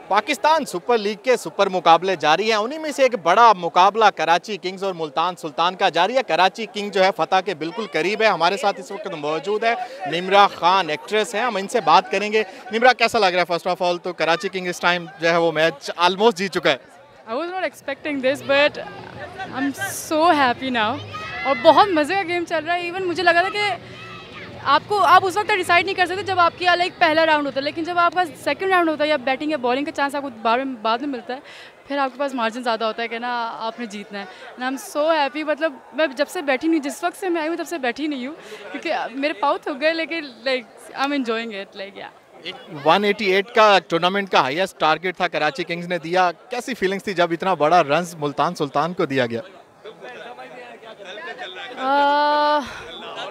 Pakistan super league के super मुकाबले जारी हैं। उन्हीं में से एक बड़ा मुकाबला कराची किंग्स और मुल्तान सुल्तान का जारी है। कराची किंग जो है फतह के बिल्कुल करीब है। हमारे साथ इस वक्त मौजूद है निम्रा खान, एक्ट्रेस हैं, हम इनसे बात करेंगे। निम्रा, कैसा लग रहा है? फर्स्ट ऑफ ऑल तो कराची किंग इस टाइम जो है वो मैच ऑलमोस्ट जीत चुका है। I was not expecting this, but I'm so happy now. और बहुत मज़े का गेम चल रहा है। इवन मुझे लगा था कि आप उस वक्त डिसाइड नहीं कर सकते जब आपकी लाइक पहला राउंड होता है, लेकिन जब आपका सेकंड राउंड होता है या बैटिंग या बॉलिंग का चांस आपको बाद में मिलता है, फिर आपके पास मार्जिन ज़्यादा होता है कि ना आपने जीतना है। And I am so happy. मतलब मैं जब से बैठी नहीं, जिस वक्त से मैं आई हूँ तब से बैठी नहीं हूँ, क्योंकि मेरे पाँव थक गए, लेकिन like I am enjoying it like या 188 का टूर्नामेंट का हाईएस्ट टारगेट था कराची किंग्स ने दिया। कैसी फीलिंग्स थी जब इतना बड़ा रन मुल्तान सुल्तान को दिया गया?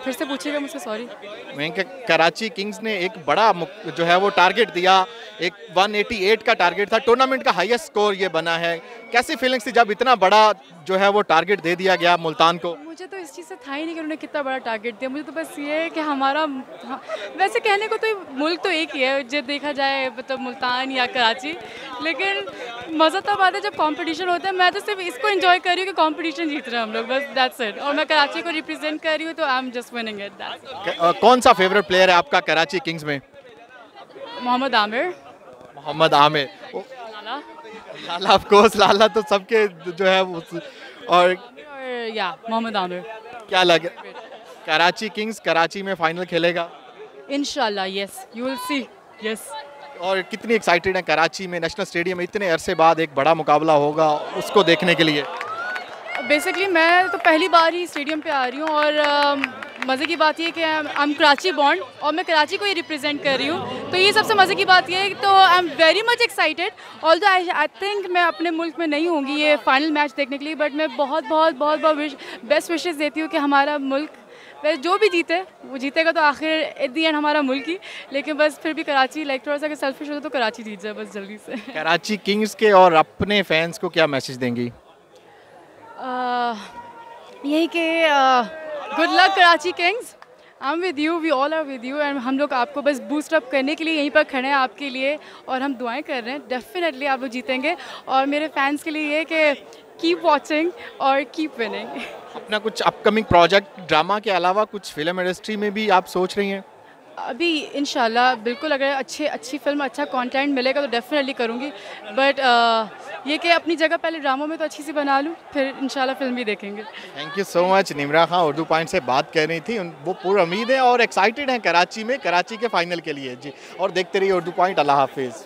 फिर से पूछिएगा मुझसे, सॉरी। मैं कराची किंग्स ने एक बड़ा जो है वो टारगेट दिया, एक 188 का टारगेट था, टूर्नामेंट का हाईएस्ट स्कोर ये बना है। कैसी फीलिंग्स थी जब इतना बड़ा जो है वो टारगेट दे दिया गया मुल्तान को? मुझे तो इस चीज़ से था ही नहीं कि उन्होंने कितना बड़ा टारगेट दिया। मुझे तो बस ये है कि हमारा वैसे कहने को तो मुल्क तो एक ही है, जब देखा जाए मतलब मुल्तान या कराची, लेकिन मज़ा तब आता है जब कंपटीशन होता है। मैं तो सिर्फ इसको एंजॉय कर रही हूँ कि कंपटीशन जीत रहे हैं हम लोग, बस दैट्स इट। और मैं कराची को रिप्रेजेंट कर रही हूँ, तो I am just winning it, that's it. कौन सा फेवरेट प्लेयर है आपका कराची किंग्स में? मोहम्मद आमिर। मोहम्मद आमिर, लाला। लाला ऑफ कोर्स, लाला तो सबके जो है और या मोहम्मद आमिर। क्या लगे कराची किंग्स कराची में फाइनल खेलेगा? इंशाल्लाह, yes, you will see, yes. और कितनी एक्साइटेड है कराची में नेशनल स्टेडियम में इतने अरसे बाद एक बड़ा मुकाबला होगा उसको देखने के लिए? बेसिकली मैं तो पहली बार ही स्टेडियम पे आ रही हूँ, और मज़े की बात ये है कि आई एम कराची बॉर्न और मैं कराची को ही रिप्रेजेंट कर रही हूँ, तो ये सबसे मज़े की बात ये है। तो I am very much excited. Although I think मैं अपने मुल्क में नहीं होंगी ये फाइनल मैच देखने के लिए, बट मैं बहुत बहुत बहुत बहुत बेस्ट विशेज़ देती हूँ कि हमारा मुल्क वैसे जो भी जीते वो जीतेगा, तो आखिर एट दी एंड हमारा मुल्क ही, लेकिन बस फिर भी कराची लाइक थोड़ा सा कि सेल्फिश होता तो कराची जीत जाए बस जल्दी से। कराची किंग्स के और अपने फैंस को क्या मैसेज देंगी? यही कि good luck Karachi Kings, I am with you, we all are with you, and हम लोग आपको बस बूस्ट अप करने के लिए यहीं पर खड़े हैं आपके लिए, और हम दुआएं कर रहे हैं। डेफिनेटली आप लोग जीतेंगे, और मेरे फैंस के लिए ये कि कीप वॉचिंग और कीप विनिंग। अपना कुछ अपकमिंग प्रोजेक्ट ड्रामा के अलावा कुछ फिल्म इंडस्ट्री में भी आप सोच रही हैं? अभी इंशाल्लाह बिल्कुल, अगर अच्छी फिल्म अच्छा कंटेंट मिलेगा तो डेफिनेटली करूँगी, बट ये कि अपनी जगह पहले ड्रामों में तो अच्छी सी बना लूँ, फिर इंशाल्लाह फिल्म भी देखेंगे। Thank you so much. Nimra Khan Urdu point से बात कर रही थी, वो पूरी उम्मीद है और एक्साइटेड हैं कराची में, कराची के फाइनल के लिए जी। और देखते रहिए उर्दू पॉइंट। अल्लाह हाफिज़।